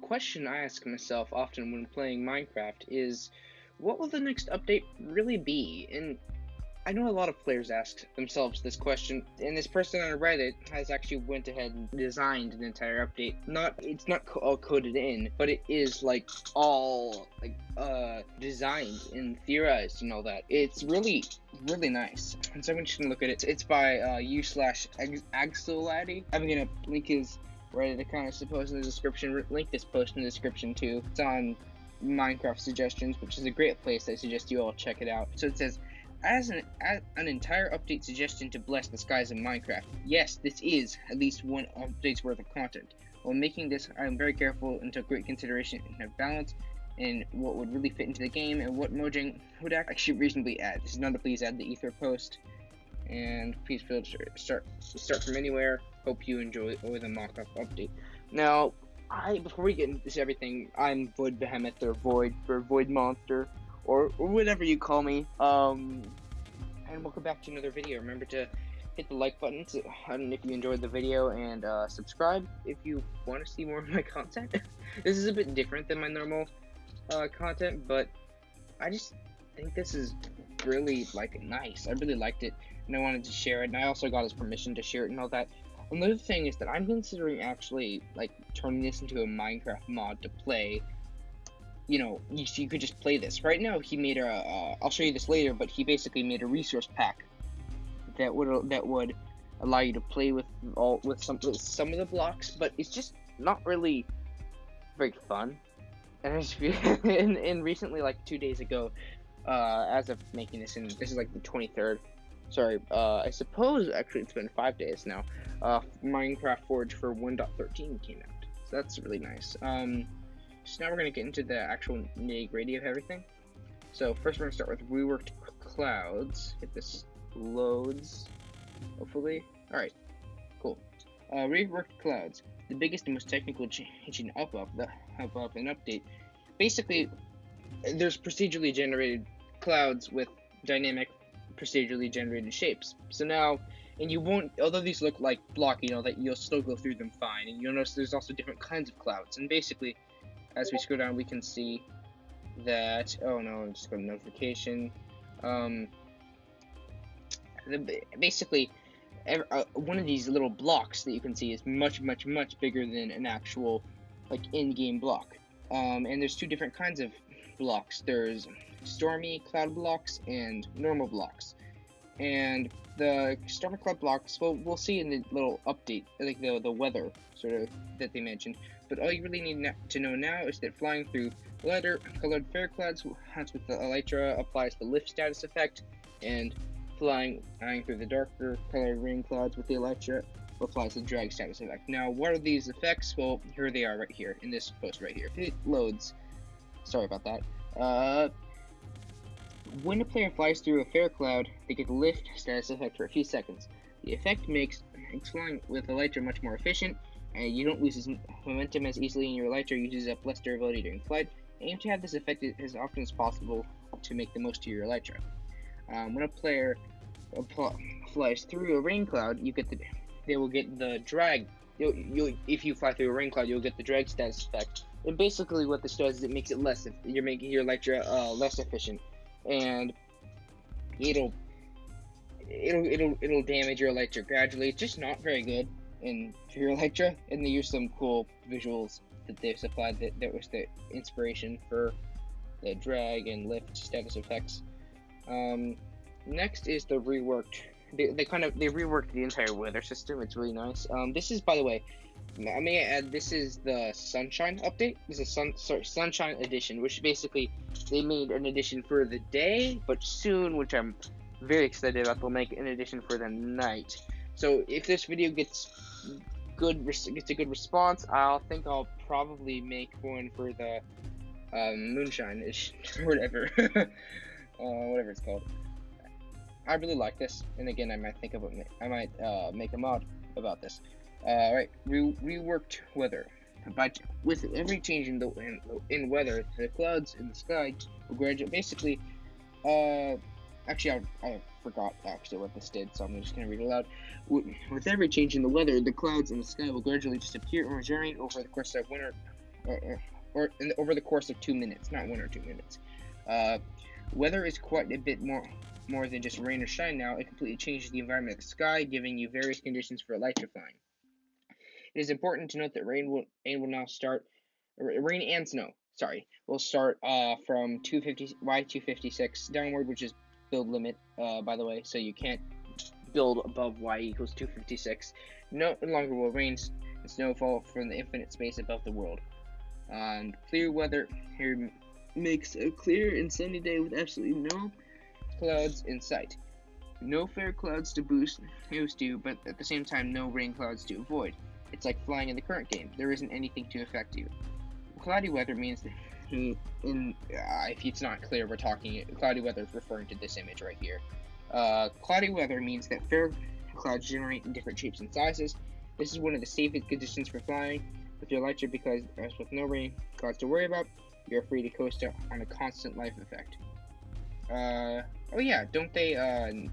question I ask myself often when playing Minecraft is, what will the next update really be? And I know a lot of players ask themselves this question, and this person on Reddit has actually went ahead and designed an entire update. It's not all coded in, but it is like all designed and theorized and all that. It's really nice. And so I'm just gonna look at it. It's by u/Axolati. I'm gonna link his Reddit account, I suppose, in the description. Link this post in the description too. It's on minecraftsuggestions, which is a great place. I suggest you all check it out. So it says, as an entire update suggestion to bless the skies of Minecraft. Yes, this is at least one update's worth of content. While making this, I am very careful and took great consideration and have balance in what would really fit into the game and what Mojang would actually reasonably add. This is not a please add the ether post, and please feel start from anywhere. Hope you enjoy the mock-up update. Now, before we get into everything, I'm Void Behemoth or Void Monster, or whatever you call me. And welcome back to another video. Remember to hit the like button if you enjoyed the video, and subscribe if you want to see more of my content. This is a bit different than my normal content, but I just think this is really nice. I really liked it, and I wanted to share it, and I also got his permission to share it and all that. Another thing is that I'm considering actually turning this into a Minecraft mod to play. You know, you could just play this. Right now, he made I'll show you this later, but he basically made a resource pack that would allow you to play with some of the blocks, but it's just not really very fun. And I just feel, and recently, 2 days ago, as of making this, and this is the 23rd. Sorry, I suppose actually it's been 5 days now. Minecraft Forge for 1.13 came out, so that's really nice. So now we're going to get into the actual nitty-gritty of everything. So first we're going to start with reworked clouds. If this loads, hopefully. Alright, cool. Reworked clouds. The biggest and most technical change in up an update. Basically, there's procedurally generated clouds with dynamic procedurally generated shapes. So now, and you won't, although these look like blocky, that you'll still go through them fine. And you'll notice there's also different kinds of clouds. And basically, as we scroll down, we can see that, oh no, I'm just going to notification. Basically, one of these little blocks that you can see is much bigger than an actual, in-game block. And there's two different kinds of blocks. There's stormy cloud blocks and normal blocks. And the stormy cloud blocks, well, we'll see in the little update, the weather sort of that they mentioned. But all you really need to know now is that flying through lighter colored fair clouds with the elytra applies the lift status effect, and flying through the darker colored rain clouds with the elytra applies the drag status effect. Now, what are these effects? Well, here they are right here in this post right here. If it loads, sorry about that. When a player flies through a fair cloud, they get the lift status effect for a few seconds. The effect makes flying with elytra much more efficient, and you don't lose momentum as easily, and your elytra uses up less durability during flight. Aim to have this effect as often as possible to make the most of your elytra. When a player flies through a rain cloud, they will get the drag. If you fly through a rain cloud, you'll get the drag status effect. And basically, what this does is it makes it you're making your elytra less efficient, and it'll damage your elytra gradually. It's just not very good for your elytra, and they use some cool visuals that they've supplied that was the inspiration for the drag and lift status effects. Next is the reworked. They reworked the entire weather system. It's really nice. This is, by the way, I may add, this is the Sunshine update. This is Sunshine Edition, which basically they made an edition for the day, but soon, which I'm very excited about, they'll make an edition for the night. So if this video gets a good response, I'll probably make one for the Moonshine edition or whatever, whatever it's called. I really like this, and again, I might make a mod about this. Alright, reworked weather. With every change in weather, the clouds in the sky will gradually. Basically, actually, I forgot what this did, so I'm just gonna read it aloud. With every change in the weather, the clouds in the sky will gradually disappear or regenerate over the course of winter over the course of 2 minutes, not 1 or 2 minutes. Weather is quite a bit more than just rain or shine now. It completely changes the environment of the sky, giving you various conditions for electrifying. It is important to note that rain and snow, will start from 256 downward, which is build limit, by the way, so you can't build above y equals 256. No longer will rain and snow fall from the infinite space above the world. And clear weather here makes a clear and sunny day with absolutely no clouds in sight. No fair clouds to boost you, but at the same time, no rain clouds to avoid. It's like flying in the current game. There isn't anything to affect you. Cloudy weather means that if it's not clear, cloudy weather is referring to this image right here. Cloudy weather means that fair clouds generate in different shapes and sizes. This is one of the safest conditions for flying with your Elytra because, as with no rain clouds to worry about, you're free to coast on a constant life effect. Oh yeah, don't they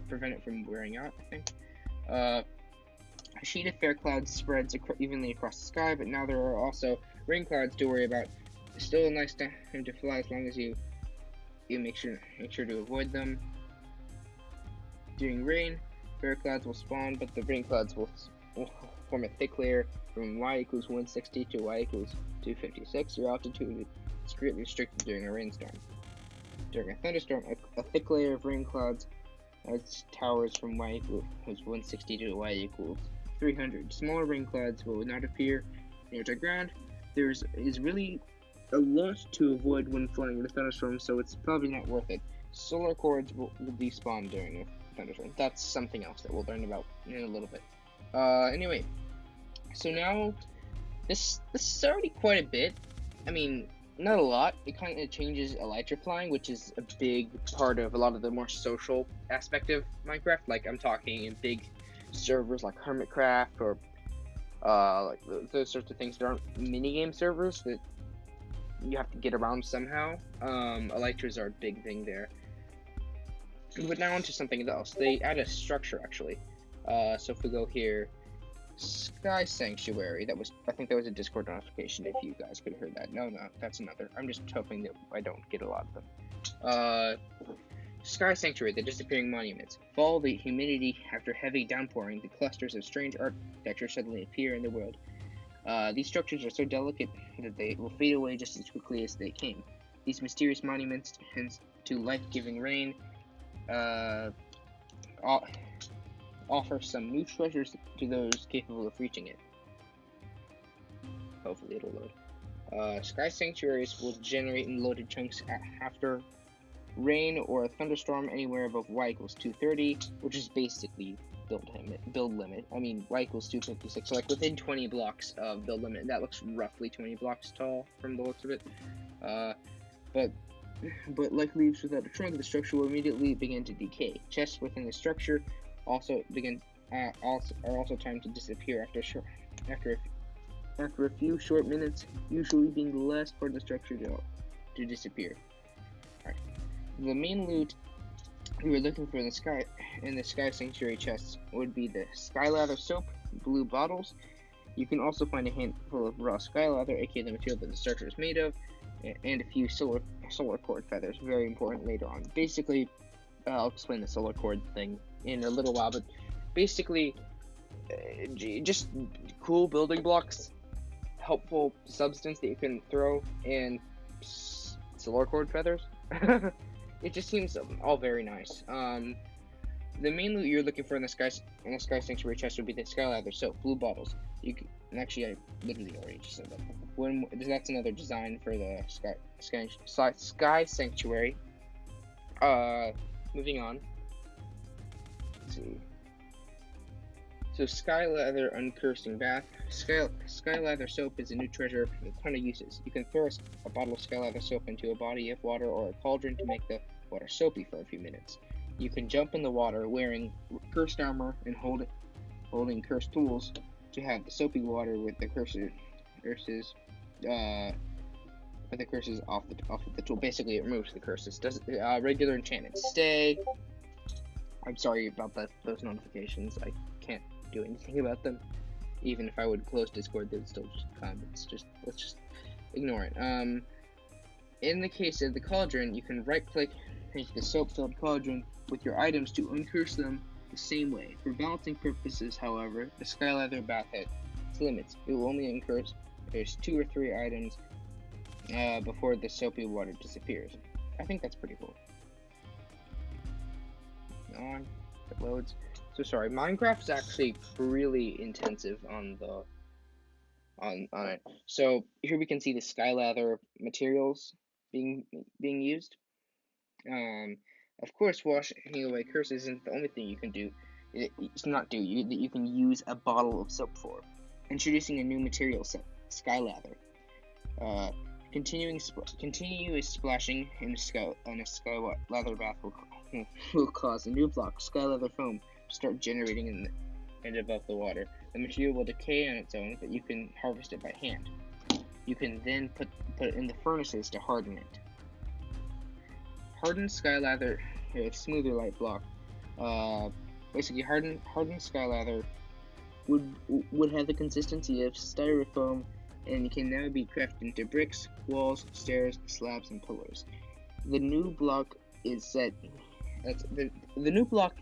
prevent it from wearing out, I think? A sheet of fair clouds spreads evenly across the sky, but now there are also rain clouds to worry about. It's still a nice time to fly as long as you make sure to avoid them. During rain, fair clouds will spawn, but the rain clouds will form a thick layer from y equals 160 to y equals 256. Your altitude is greatly restricted during a rainstorm. During a thunderstorm, a thick layer of rain clouds towers from y equals 160 to y equals 300. Smaller rain clouds will not appear near the ground. There is really a lot to avoid when flying in a thunderstorm, so it's probably not worth it. Solar cords will despawn during a thunderstorm. That's something else that we'll learn about in a little bit. Anyway, so now this is already quite a bit. I mean, not a lot. It kind of changes elytra flying, which is a big part of a lot of the more social aspect of Minecraft. Like, I'm talking in big servers like Hermitcraft or like those sorts of things that aren't minigame servers that you have to get around somehow. Elytras are a big thing there. But now onto something else. They add a structure, actually. So if we go here, Sky Sanctuary. I think that was a Discord notification. If you guys could have heard that. No, that's another. I'm just hoping that I don't get a lot of them. Sky Sanctuary, the disappearing monuments. Fall the humidity after heavy downpouring. The clusters of strange architecture suddenly appear in the world. These structures are so delicate that they will fade away just as quickly as they came. These mysterious monuments, hence to life-giving rain, offer some new treasures to those capable of reaching it. Hopefully it'll load. Sky Sanctuaries will generate in loaded chunks after rain or a thunderstorm anywhere above y equals 230, which is basically build limit. I mean, y equals 256, so like within 20 blocks of build limit. That looks roughly 20 blocks tall from the looks of it. But like leaves without a trunk, the structure will immediately begin to decay. Chests within the structure are also timed to disappear after a few short minutes, usually being the last part of the structure to disappear. Alright. The main loot we were looking for in the Sky Sanctuary chests would be the Sky Lather soap, blue bottles. You can also find a handful of raw Sky Lather, aka the material that the structure is made of, and a few solar cord feathers, very important later on. Basically, I'll explain the solar cord thing in a little while, but basically, just cool building blocks, helpful substance that you can throw, and solar cord feathers. It just seems all very nice. The main loot you're looking for in the Sky Sanctuary chest would be the Sky Lather soap, blue bottles. Actually, I literally already just said that. That's another design for the Sky Sanctuary. Moving on. Let's see. So, Sky Lather Uncursing Bath. Sky Lather soap is a new treasure with a ton of uses. You can throw a bottle of Sky Lather soap into a body of water or a cauldron to make the water soapy for a few minutes. You can jump in the water wearing cursed armor and holding cursed tools to have the soapy water with the curses off the tool. Basically, it removes the curses. Does regular enchantments stay? I'm sorry about those notifications. I can't do anything about them. Even if I would close Discord, they would still just come. ignore it. In the case of the cauldron, you can right-click into the soap-filled cauldron with your items to uncurse them the same way. For balancing purposes, however, the Skylather bath has limits. It will only uncurse there's 2 or 3 items before the soapy water disappears. I think that's pretty cool. On, it loads. So sorry, Minecraft is actually really intensive on it. So here we can see the Skylather materials being used. Of course, washing away curses isn't the only thing you can do. That you can use a bottle of soap for. Introducing a new material set, Skylather. Continuous splashing in a Skylather bath will cause a new block, Skylather foam, to start generating in the and above the water. The material will decay on its own, but you can harvest it by hand. You can then put it in the furnaces to harden it. Hardened Skylather, a smoother light block. Basically, hardened Skylather would have the consistency of styrofoam, and can now be crafted into bricks, walls, stairs, slabs, and pillars. The new block is set. The new block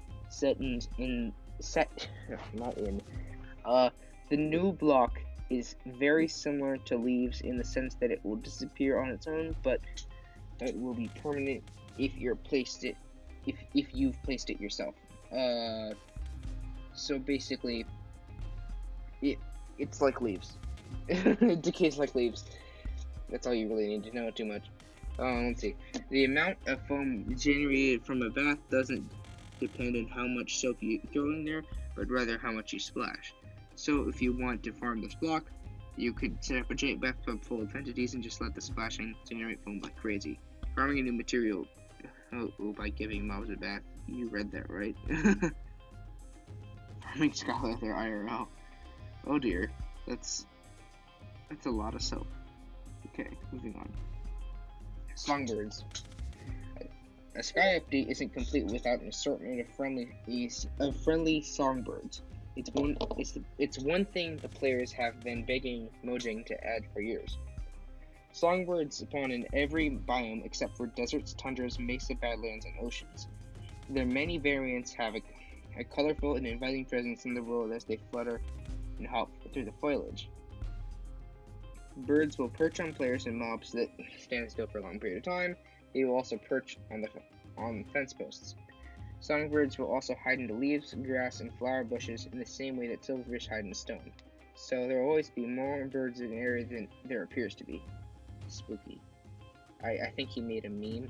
the new block is very similar to leaves in the sense that it will disappear on its own, but it will be permanent if you've placed it yourself. So basically, it's like leaves. It decays like leaves. That's all you really need to know too much. Let's see. The amount of foam generated from a bath doesn't depend on how much soap you throw in there, but rather how much you splash. So if you want to farm this block, you could set up a giant bathtub full of entities and just let the splashing generate foam like crazy. Farming a new material by giving mobs a bath. You read that, right? Farming Skylather IRL. Oh dear. That's a lot of soap. Okay, moving on. Songbirds. A sky update isn't complete without an assortment of friendly songbirds. It's one thing the players have been begging Mojang to add for years. Songbirds spawn in every biome except for deserts, tundras, mesa, badlands, and oceans. Their many variants have a colorful and inviting presence in the world as they flutter and hop through the foliage. Birds will perch on players and mobs that stand still for a long period of time. They will also perch on fence posts. Songbirds will also hide into leaves, grass, and flower bushes in the same way that silverfish hide in stone. So there will always be more birds in an area than there appears to be. Spooky. I think he made a meme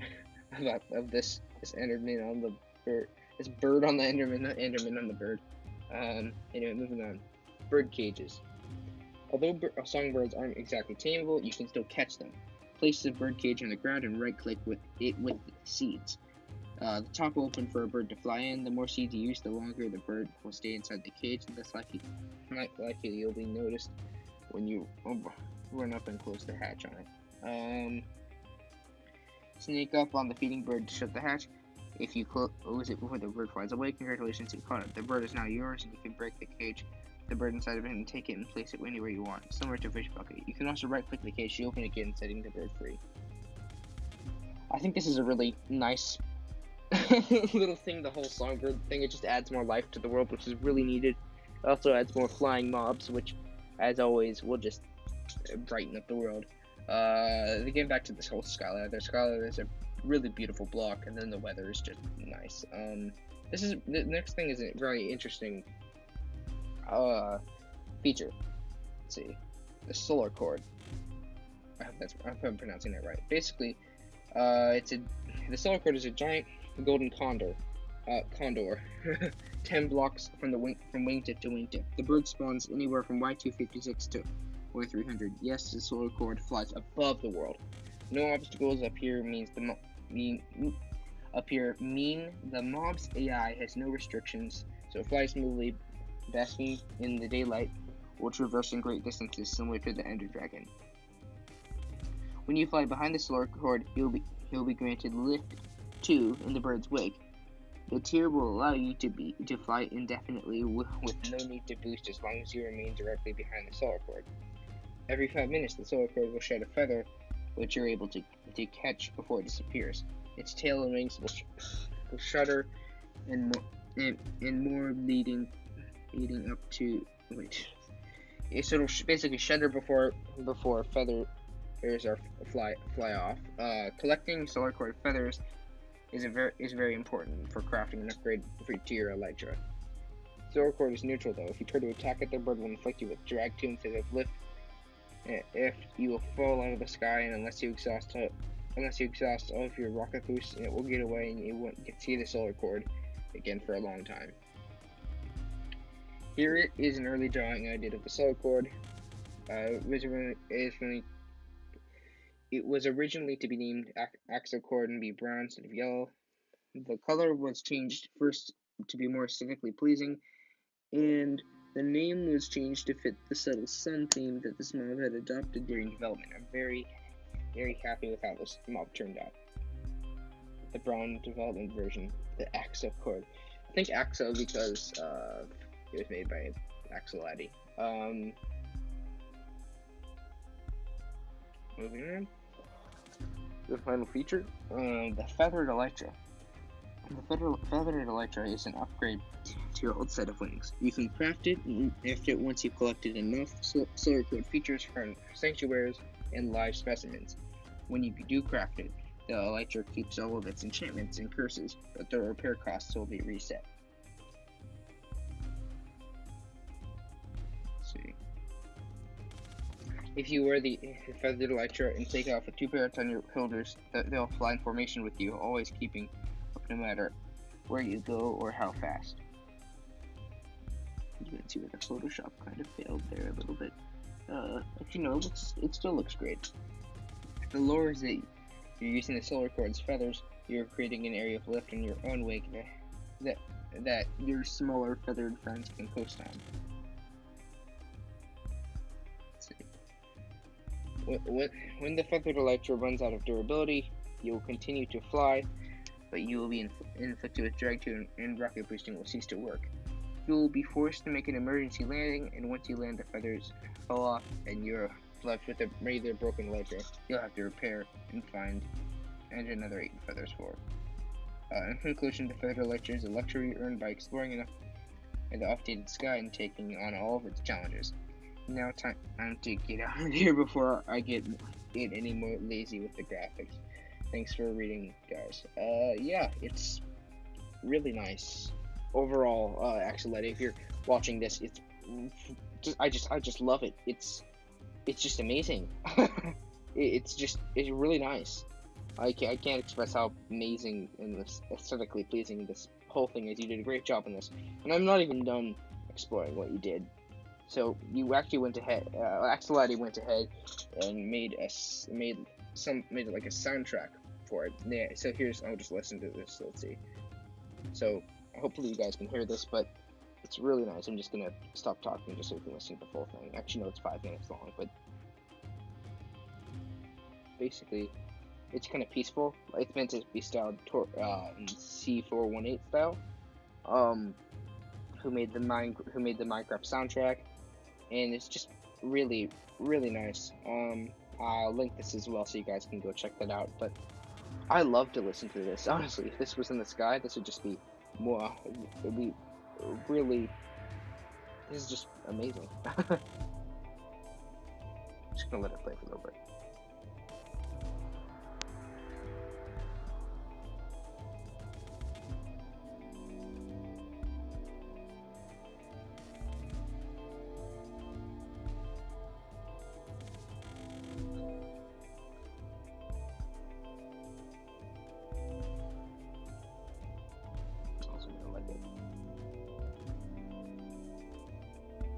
of this Enderman on the bird. This bird on the Enderman, not Enderman on the bird. Anyway, moving on. Bird cages. Although songbirds aren't exactly tameable, you can still catch them. Place the bird cage on the ground and right-click with seeds. The top will open for a bird to fly in. The more seeds you use, the longer the bird will stay inside the cage, and less likely you'll be noticed when you run up and close the hatch on it. Sneak up on the feeding bird to shut the hatch. If you close it before the bird flies away, congratulations, you caught it. The bird is now yours, and you can break the cage, the bird inside of it, and take it and place it anywhere you want, similar to a fish bucket. You can also right-click the cage to open it again, setting the bird free. I think this is a really nice little thing, the whole songbird thing. It just adds more life to the world, which is really needed. It also adds more flying mobs, which, as always, will just brighten up the world. Getting back to this whole Skylather. Skylather is a really beautiful block, and then the weather is just nice. The next thing is a very interesting feature. Let's see, the solar cord. I hope I'm pronouncing that right. Basically, the solar cord is a giant golden condor, 10 blocks from wingtip to wingtip. The bird spawns anywhere from Y256 to Y300. Yes, the solar cord flies above the world. No obstacles up here mean the mob's AI has no restrictions, so it flies smoothly, basking in the daylight, or traversing great distances similar to the Ender Dragon. When you fly behind the solar cord, you'll be granted lift 2 in the bird's wake. The tier will allow you to fly indefinitely with no need to boost as long as you remain directly behind the solar cord. Every 5 minutes, the solar cord will shed a feather, which you're able to catch before it disappears. Its tail and wings will shudder, and more leading up to So it'll basically shudder before feathers are fly off. Collecting solar cord feathers is very important for crafting an upgrade to your elytra. Solar cord is neutral though. If you try to attack it, the bird will inflict you with drag 2 instead of lift. If you will fall out of the sky, and unless you exhaust all of your rocket boosts, it will get away and you won't get to see the solar cord again for a long time. Here is an early drawing I did of the solar cord. It was originally to be named Axo Cord and be brown instead of yellow. The color was changed first to be more aesthetically pleasing, and the name was changed to fit the subtle sun theme that this mob had adopted during development. I'm very, very happy with how this mob turned out. The brown development version, the Axo Cord. I think Axo because it was made by Axolati. Moving on. The final feature, the feathered elytra. The feathered elytra is an upgrade to your old set of wings. You can craft it once you've collected enough solar cord features from sanctuaries and live specimens. When you do craft it, the elytra keeps all of its enchantments and curses, but the repair costs will be reset. If you wear the feathered elytra and take off with 2 parrots on your shoulders, they'll fly in formation with you, always keeping up no matter where you go or how fast. You can see where the Photoshop kind of failed there a little bit. Actually, no, it still looks great. The lore is that you're using the solar cord's feathers, you're creating an area of lift in your own wake that your smaller feathered friends can coast on. When the feathered elytra runs out of durability, you will continue to fly, but you will be inflicted with drag 2 and rocket boosting will cease to work. You will be forced to make an emergency landing, and once you land, the feathers fall off, and you're left with a rather broken elytra. You'll have to repair and find another 8 feathers for. In conclusion, the feathered elytra is a luxury earned by exploring enough in the updated sky and taking on all of its challenges. Now time to get out of here before I get any more lazy with the graphics. Thanks for reading, guys. Yeah, it's really nice. Overall, Axolati, if you're watching this, it's just I just love it. It's just amazing. It's really nice. I can't express how amazing and aesthetically pleasing this whole thing is. You did a great job on this, and I'm not even done exploring what you did. So you actually went ahead. Axolati went ahead and made like a soundtrack for it. Yeah. So I'll just listen to this. Let's see. So hopefully you guys can hear this, but it's really nice. I'm just gonna stop talking just so you can listen to the full thing. Actually, no, it's 5 minutes long, but basically, it's kind of peaceful. It's meant to be styled in C418 style. Who made the Minecraft soundtrack, and it's just really, really nice. I'll link this as well so you guys can go check that out. But I love to listen to this. Honestly, if this was in the sky, this would just be more. It'd be really. This is just amazing. Just gonna let it play for a little bit.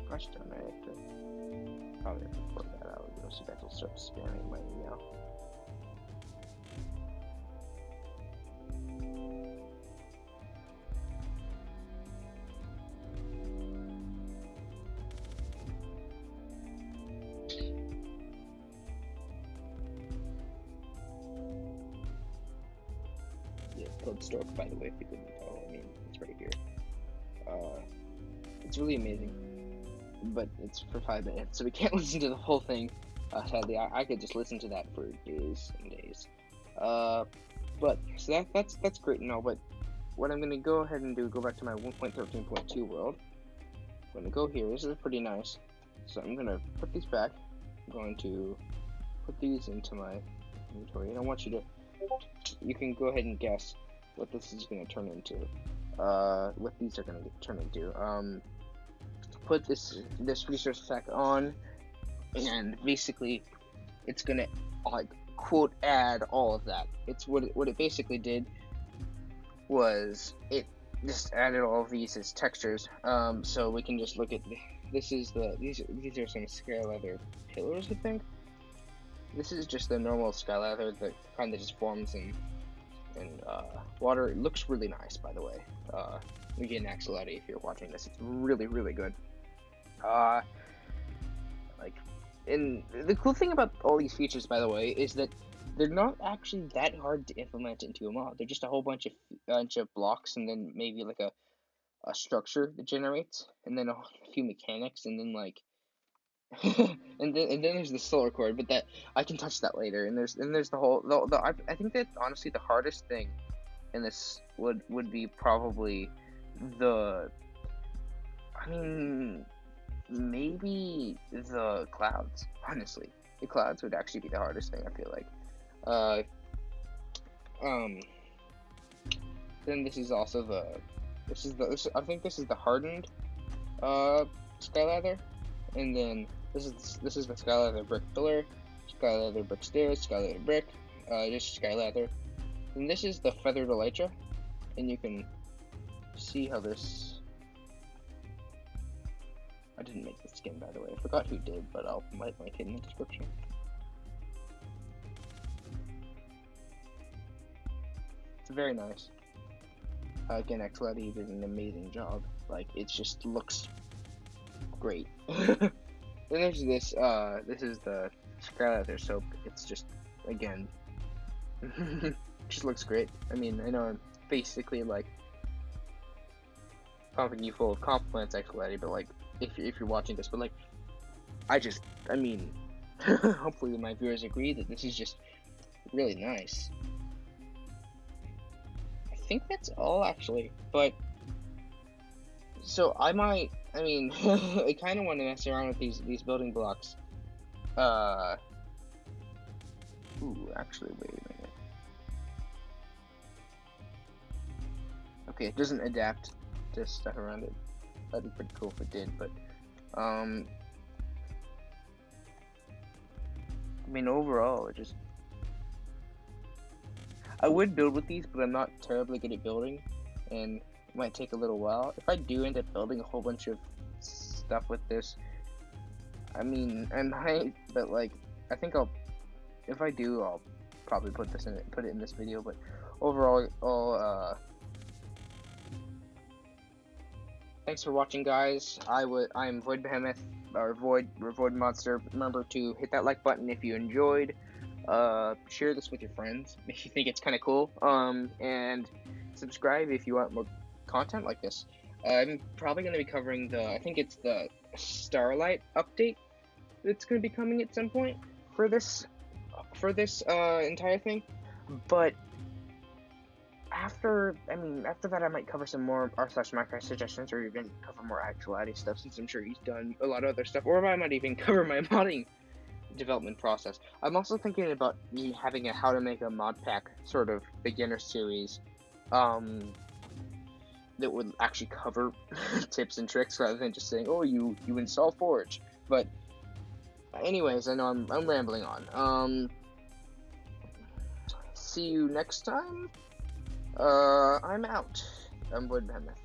Gosh darn it, I have to probably report that out, so you guys will start spamming my email. Yeah, code Stork, by the way, if you couldn't tell. I mean, it's right here. It's really amazing. But it's for 5 minutes, so we can't listen to the whole thing. Sadly, I could just listen to that for days and days. But so that's great and all. But what I'm gonna go ahead and do, go back to my 1.13.2 world. I'm gonna go here. This is pretty nice. So I'm gonna put these back. I'm going to put these into my inventory, and I want you to. You can go ahead and guess what this is gonna turn into. What these are gonna turn into. Put this resource pack on, and basically, it's gonna like quote add all of that. It's what it basically did was it just added all of these as textures. So we can just look at these are some skylather pillars, I think. This is just the normal skylather that kind of just forms in water. It looks really nice, by the way. We get an axolotl if you're watching this. It's really, really good. And the cool thing about all these features, by the way, is that they're not actually that hard to implement into a mod. They're just a whole bunch of blocks, and then maybe like a structure that generates, and then a few mechanics, and then like and then there's the solar cord, but that I can touch that later. And there's the whole I think that honestly the hardest thing in this would be probably maybe the clouds. Honestly, the clouds would actually be the hardest thing, I feel like. Then this is also I think this is the hardened skylather, and then this is the skylather brick pillar, skylather brick stairs, skylather brick, just skylather. And this is the feathered elytra, and you can see how this. I didn't make the skin, by the way. I forgot who did, but I'll might link it in the description. It's very nice. Again, Axolotl did an amazing job. Like, it just looks great. Then there's this. This is the skylather soap. It's just, again, just looks great. I mean, I know I'm basically like pumping you full of compliments, Axolotl, but like, if you're watching this, but like, I mean, hopefully my viewers agree that this is just really nice. I think that's all, actually, but, so I mean, I kind of want to mess around with these building blocks. Ooh, actually, wait a minute. Okay, it doesn't adapt to stuff around it. That'd be pretty cool if it did, but I mean, overall, I would build with these, but I'm not terribly good at building, and it might take a little while. If I do end up building a whole bunch of stuff with this, I mean, I might, but like, I think if I do, I'll probably put it in this video. But overall, thanks for watching, guys. I'm Void Behemoth, or Void Monster. Remember to hit that like button if you enjoyed. Share this with your friends if you think it's kind of cool. And subscribe if you want more content like this. I'm probably going to be covering I think it's the Starlight update that's going to be coming at some point for this entire thing. But after that, I might cover some more r/minecraftsuggestions, or even cover more Axolotl stuff, since I'm sure he's done a lot of other stuff, or I might even cover my modding development process. I'm also thinking about me having a how to make a mod pack sort of beginner series, that would actually cover tips and tricks rather than just saying, oh, you install Forge. But anyways, I know I'm rambling on. See you next time. I'm out. I'm Void Behemoth.